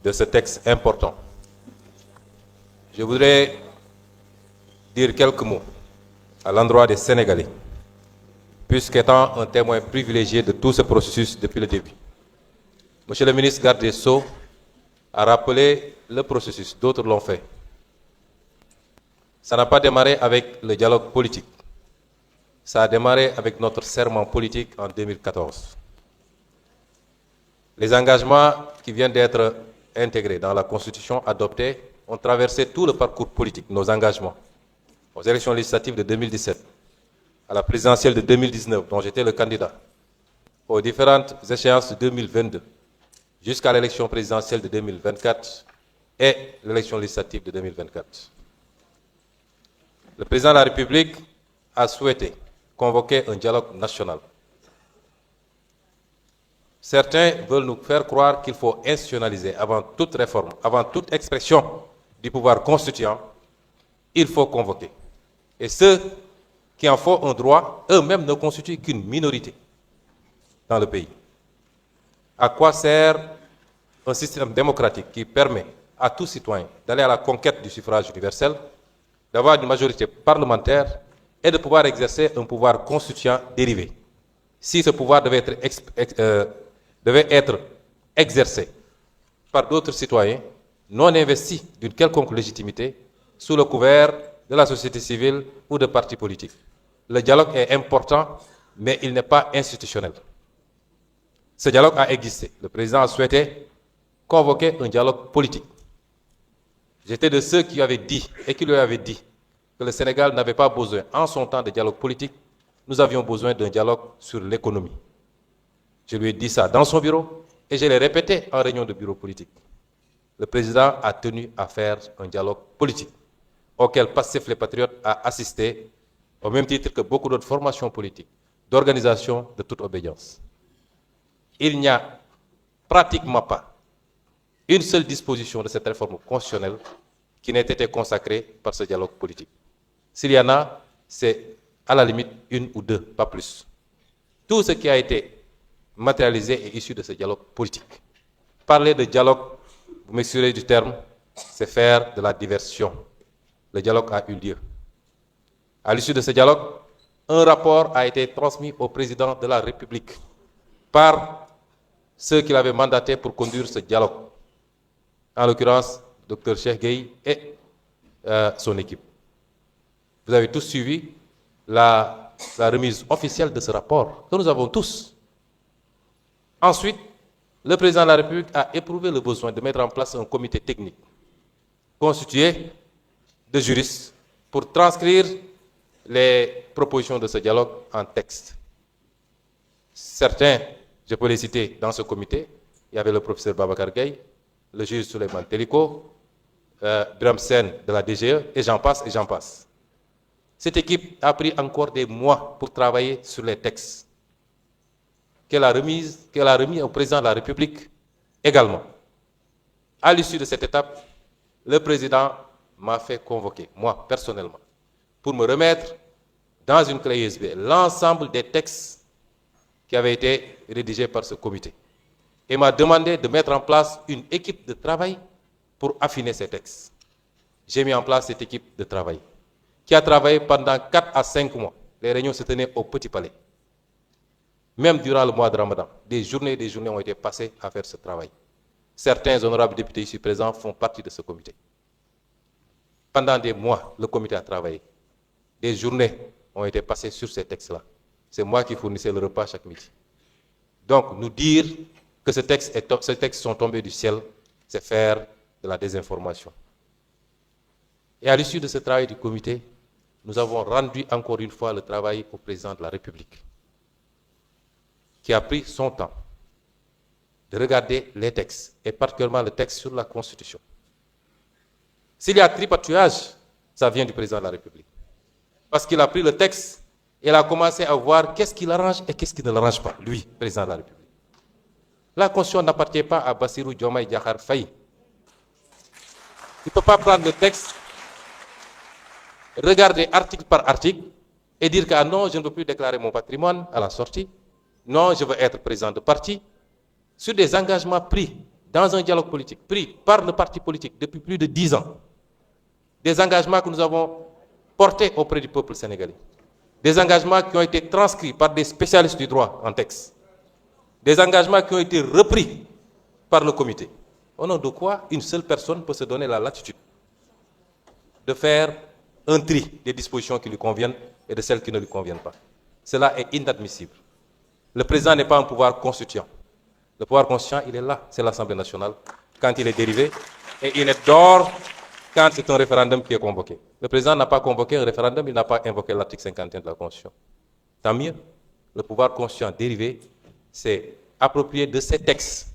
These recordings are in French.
de ce texte important. Je voudrais dire quelques mots à l'endroit des Sénégalais, puisqu'étant un témoin privilégié de tout ce processus depuis le début. Monsieur le ministre garde des Sceaux a rappelé le processus, d'autres l'ont fait. Ça n'a pas démarré avec le dialogue politique. Ça a démarré avec notre serment politique en 2014. Les engagements qui viennent d'être intégrés dans la Constitution adoptée ont traversé tout le parcours politique, nos engagements, aux élections législatives de 2017, à la présidentielle de 2019, dont j'étais le candidat, aux différentes échéances de 2022, jusqu'à l'élection présidentielle de 2024 et l'élection législative de 2024. Le président de la République a souhaité convoquer un dialogue national. Certains veulent nous faire croire qu'il faut institutionnaliser avant toute réforme, avant toute expression du pouvoir constituant, il faut convoquer. Et ceux qui en font un droit, eux-mêmes ne constituent qu'une minorité dans le pays. À quoi sert un système démocratique qui permet à tout citoyen d'aller à la conquête du suffrage universel, d'avoir une majorité parlementaire et de pouvoir exercer un pouvoir constituant dérivé? Si ce pouvoir devait être exercé par d'autres citoyens non investis d'une quelconque légitimité sous le couvert de la société civile ou de partis politiques. Le dialogue est important, mais il n'est pas institutionnel. Ce dialogue a existé. Le président a souhaité convoquer un dialogue politique. J'étais de ceux qui avaient dit, et qui lui avaient dit, que le Sénégal n'avait pas besoin, en son temps, de dialogue politique. Nous avions besoin d'un dialogue sur l'économie. Je lui ai dit ça dans son bureau, et je l'ai répété en réunion de bureau politique. Le président a tenu à faire un dialogue politique, auquel Pastef les Patriotes a assisté, au même titre que beaucoup d'autres formations politiques, d'organisation de toute obédience. Il n'y a pratiquement pas une seule disposition de cette réforme constitutionnelle qui n'ait été consacrée par ce dialogue politique. S'il y en a, c'est à la limite une ou deux, pas plus. Tout ce qui a été matérialisé est issu de ce dialogue politique. Parler de dialogue, vous m'excusez du terme, c'est faire de la diversion. Le dialogue a eu lieu. À l'issue de ce dialogue, un rapport a été transmis au président de la République par ceux qui l'avaient mandaté pour conduire ce dialogue. En l'occurrence, Dr Cheikh Gueye et son équipe. Vous avez tous suivi la remise officielle de ce rapport, que nous avons tous. Ensuite, le président de la République a éprouvé le besoin de mettre en place un comité technique constitué de juristes pour transcrire les propositions de ce dialogue en texte. Certains, je peux les citer dans ce comité, il y avait le professeur Babacar Gueye, le juge Souleymane Teliko, Birame Sène de la DGE, et j'en passe, et j'en passe. Cette équipe a pris encore des mois pour travailler sur les textes qu'elle a remis au président de la République également. À l'issue de cette étape, le président m'a fait convoquer, moi personnellement, pour me remettre dans une clé USB l'ensemble des textes qui avaient été rédigés par ce comité. Et m'a demandé de mettre en place une équipe de travail pour affiner ces textes. J'ai mis en place cette équipe de travail qui a travaillé pendant 4 à 5 mois. Les réunions se tenaient au Petit Palais. Même durant le mois de Ramadan, des journées ont été passées à faire ce travail. Certains honorables députés ici présents font partie de ce comité. Pendant des mois, le comité a travaillé. Des journées ont été passées sur ces textes-là. C'est moi qui fournissais le repas chaque midi. Donc, nous dire que ces textes sont tombés du ciel, c'est faire de la désinformation. Et à l'issue de ce travail du comité, nous avons rendu encore une fois le travail au président de la République, qui a pris son temps de regarder les textes, et particulièrement le texte sur la Constitution. S'il y a tripatouillage, ça vient du président de la République. Parce qu'il a pris le texte et il a commencé à voir qu'est-ce qui l'arrange et qu'est-ce qui ne l'arrange pas, lui, président de la République. La Constitution n'appartient pas à Bassirou Diomaye Diakhar Faye. Il ne peut pas prendre le texte, regarder article par article et dire que ah non, je ne veux plus déclarer mon patrimoine à la sortie. Non, je veux être président de parti sur des engagements pris dans un dialogue politique pris par le parti politique depuis plus de 10 ans, des engagements que nous avons portés auprès du peuple sénégalais, des engagements qui ont été transcrits par des spécialistes du droit en texte, des engagements qui ont été repris par le comité. Au nom de quoi une seule personne peut se donner la latitude de faire un tri des dispositions qui lui conviennent et de celles qui ne lui conviennent pas. Cela est inadmissible. Le président n'est pas un pouvoir constituant. Le pouvoir constituant, il est là, c'est l'Assemblée nationale, quand il est dérivé, et il est dehors quand c'est un référendum qui est convoqué. Le président n'a pas convoqué un référendum, il n'a pas invoqué l'article 51 de la Constitution. Tant mieux, le pouvoir constituant dérivé s'est approprié de ces textes,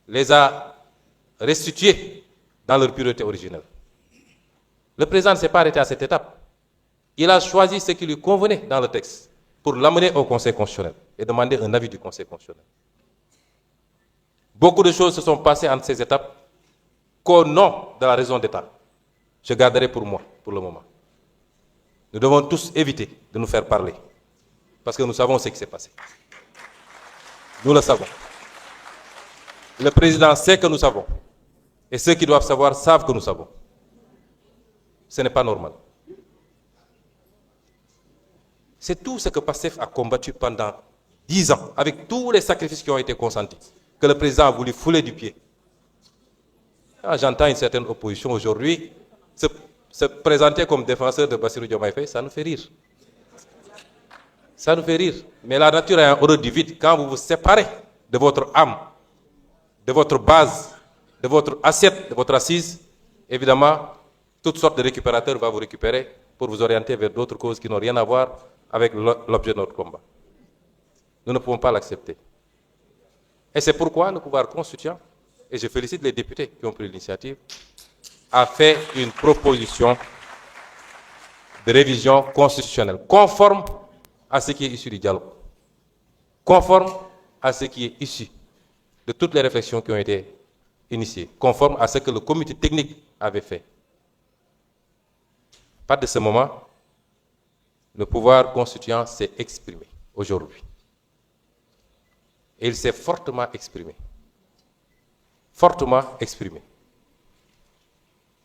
les a restitués dans leur pureté originelle. Le président ne s'est pas arrêté à cette étape. Il a choisi ce qui lui convenait dans le texte pour l'amener au Conseil constitutionnel et demander un avis du Conseil constitutionnel. Beaucoup de choses se sont passées entre ces étapes qu'au nom de la raison d'État, je garderai pour moi, pour le moment. Nous devons tous éviter de nous faire parler, parce que nous savons ce qui s'est passé. Nous le savons. Le président sait que nous savons, et ceux qui doivent savoir savent que nous savons. Ce n'est pas normal. C'est tout ce que PASTEF a combattu pendant 10 ans, avec tous les sacrifices qui ont été consentis, que le président a voulu fouler du pied. J'entends une certaine opposition aujourd'hui se présenter comme défenseur de Bassirou Diomaye Faye, ça nous fait rire. Ça nous fait rire. Mais la nature a un horreur du vide. Quand vous vous séparez de votre âme, de votre base, de votre assiette, de votre assise, évidemment, toutes sortes de récupérateurs vont vous récupérer pour vous orienter vers d'autres causes qui n'ont rien à voir avec l'objet de notre combat. Nous ne pouvons pas l'accepter. Et c'est pourquoi le pouvoir constituant, et je félicite les députés qui ont pris l'initiative, a fait une proposition de révision constitutionnelle conforme à ce qui est issu du dialogue, conforme à ce qui est issu de toutes les réflexions qui ont été initiées, conforme à ce que le comité technique avait fait. À partir de ce moment, le pouvoir constituant s'est exprimé aujourd'hui. Et il s'est fortement exprimé. Fortement exprimé.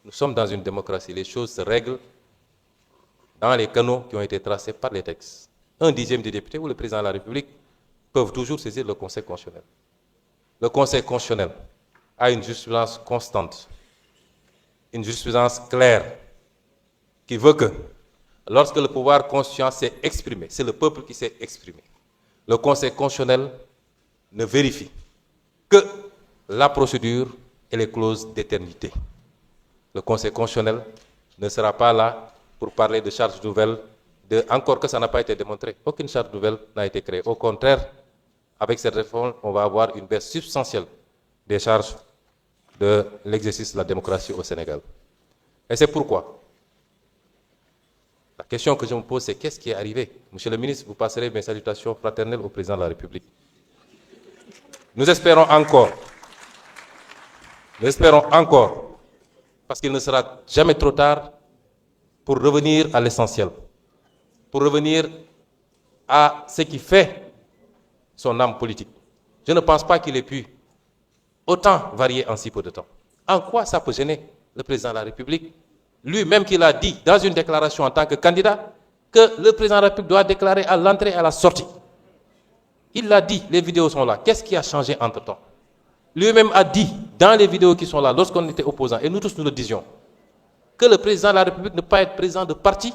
Nous sommes dans une démocratie. Les choses se règlent dans les canaux qui ont été tracés par les textes. 1/10 des députés ou le président de la République peuvent toujours saisir le Conseil constitutionnel. Le Conseil constitutionnel a une jurisprudence constante, une jurisprudence claire, qui veut que lorsque le pouvoir constituant s'est exprimé, c'est le peuple qui s'est exprimé, le Conseil constitutionnel ne vérifie que la procédure et les clauses d'éternité. Le Conseil constitutionnel ne sera pas là pour parler de charges nouvelles, encore que ça n'a pas été démontré. Aucune charge nouvelle n'a été créée. Au contraire, avec cette réforme, on va avoir une baisse substantielle des charges de l'exercice de la démocratie au Sénégal. Et c'est pourquoi la question que je me pose, c'est qu'est-ce qui est arrivé? Monsieur le ministre, vous passerez mes salutations fraternelles au président de la République. Nous espérons encore, parce qu'il ne sera jamais trop tard pour revenir à l'essentiel, pour revenir à ce qui fait son âme politique. Je ne pense pas qu'il ait pu autant varier en si peu de temps. En quoi ça peut gêner le président de la République? Lui-même qui l'a dit dans une déclaration en tant que candidat, que le président de la République doit déclarer à l'entrée et à la sortie. Il l'a dit, les vidéos sont là. Qu'est-ce qui a changé entre-temps? Lui-même a dit, dans les vidéos qui sont là, lorsqu'on était opposants, et nous tous nous le disions, que le président de la République ne peut pas être président de parti,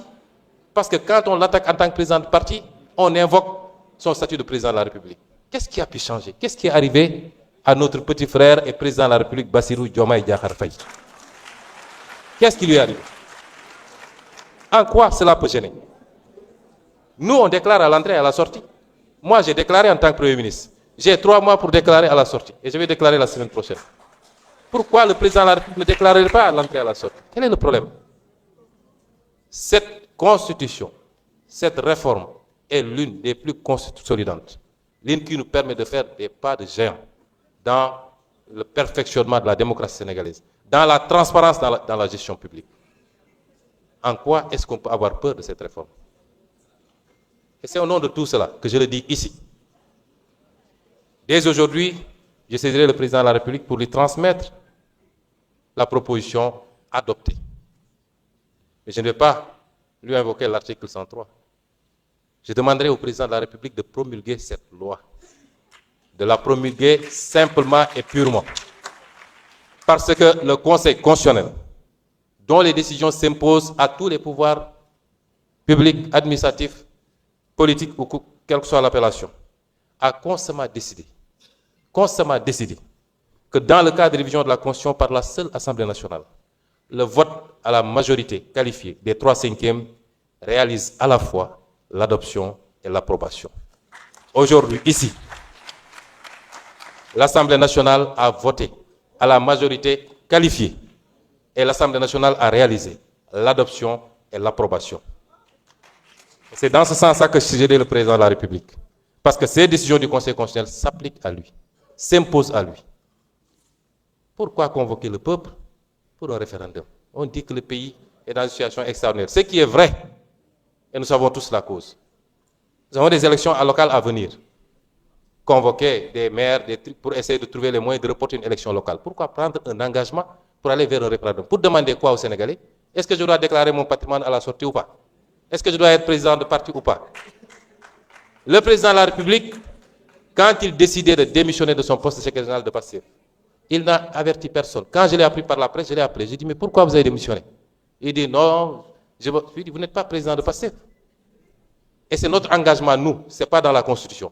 parce que quand on l'attaque en tant que président de parti, on invoque son statut de président de la République. Qu'est-ce qui a pu changer? Qu'est-ce qui est arrivé à notre petit frère et président de la République, Bassirou Diomaye Diakhar Faye? Qu'est-ce qui lui est arrivé? En quoi cela peut gêner? Nous, on déclare à l'entrée et à la sortie. Moi, j'ai déclaré en tant que Premier ministre. J'ai 3 mois pour déclarer à la sortie. Et je vais déclarer la semaine prochaine. Pourquoi le président de la République ne déclarerait pas à l'entrée et à la sortie? Quel est le problème? Cette constitution, cette réforme est l'une des plus consolidantes. L'une qui nous permet de faire des pas de géant dans le perfectionnement de la démocratie sénégalaise, dans la transparence dans la gestion publique. En quoi est-ce qu'on peut avoir peur de cette réforme? Et c'est au nom de tout cela que je le dis ici. Dès aujourd'hui, je saisirai le président de la République pour lui transmettre la proposition adoptée. Mais je ne vais pas lui invoquer l'article 103. Je demanderai au président de la République de promulguer cette loi, de la promulguer simplement et purement. Parce que le Conseil constitutionnel, dont les décisions s'imposent à tous les pouvoirs publics, administratifs, politiques ou quelle que soit l'appellation, a constamment décidé que dans le cas de révision de la Constitution par la seule Assemblée nationale, le vote à la majorité qualifiée des 3/5 réalise à la fois l'adoption et l'approbation. Aujourd'hui, ici, l'Assemblée nationale a voté à la majorité qualifiée et l'Assemblée nationale a réalisé l'adoption et l'approbation. C'est dans ce sens-là que je suggère le président de la République. Parce que ces décisions du Conseil constitutionnel s'appliquent à lui, s'imposent à lui. Pourquoi convoquer le peuple pour un référendum? On dit que le pays est dans une situation extraordinaire. Ce qui est vrai, et nous savons tous la cause. Nous avons des élections locales à venir. Convoquer des maires, des trucs pour essayer de trouver les moyens de reporter une élection locale. Pourquoi prendre un engagement pour aller vers un référendum? Pour demander quoi aux Sénégalais? Est-ce que je dois déclarer mon patrimoine à la sortie ou pas? Est-ce que je dois être président de parti ou pas? Le président de la République, quand il décidait de démissionner de son poste de secrétaire général de PASTEF, il n'a averti personne. Quand je l'ai appris par la presse, je l'ai appelé. J'ai dit, mais pourquoi vous avez démissionné? Il dit, non, je lui dis, vous n'êtes pas président de PASTEF. Et c'est notre engagement, nous, ce n'est pas dans la Constitution.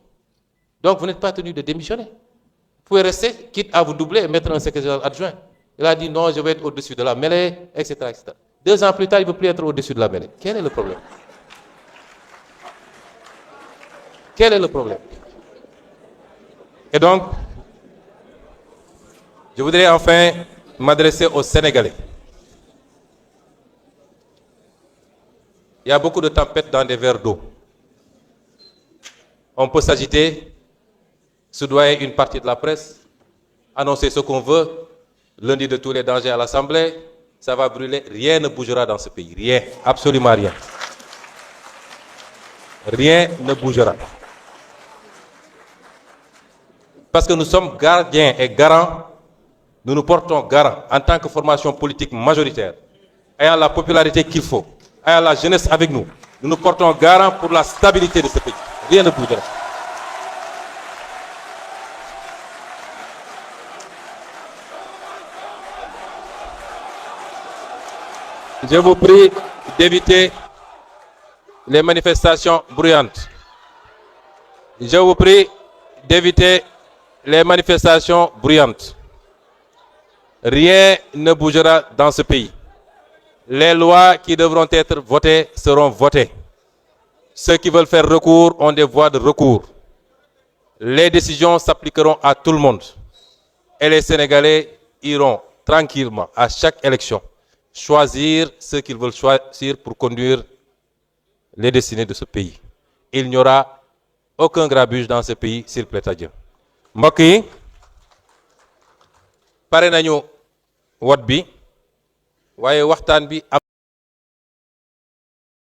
Donc vous n'êtes pas tenu de démissionner. Vous pouvez rester, quitte à vous doubler et mettre un secrétaire général adjoint. Il a dit, non, je vais être au-dessus de la mêlée, etc., etc. 2 ans plus tard, il ne veut plus être au-dessus de la mêlée. Quel est le problème? Quel est le problème? Et donc, je voudrais enfin m'adresser aux Sénégalais. Il y a beaucoup de tempêtes dans des verres d'eau. On peut s'agiter, soudoyer une partie de la presse, annoncer ce qu'on veut, lundi de tous les dangers à l'Assemblée, ça va brûler, rien ne bougera dans ce pays, rien, absolument rien. Rien ne bougera. Parce que nous sommes gardiens et garants, nous nous portons garant en tant que formation politique majoritaire, ayant la popularité qu'il faut, ayant la jeunesse avec nous, nous nous portons garant pour la stabilité de ce pays. Rien ne bougera. Je vous prie d'éviter les manifestations bruyantes. Je vous prie d'éviter les manifestations bruyantes. Rien ne bougera dans ce pays. Les lois qui devront être votées seront votées. Ceux qui veulent faire recours ont des voies de recours. Les décisions s'appliqueront à tout le monde. Et les Sénégalais iront tranquillement à chaque élection choisir ceux qu'ils veulent choisir pour conduire les destinées de ce pays. Il n'y aura aucun grabuge dans ce pays, s'il plaît à Dieu. mbokk yi pare nañu wot bi waaye waxtaan bi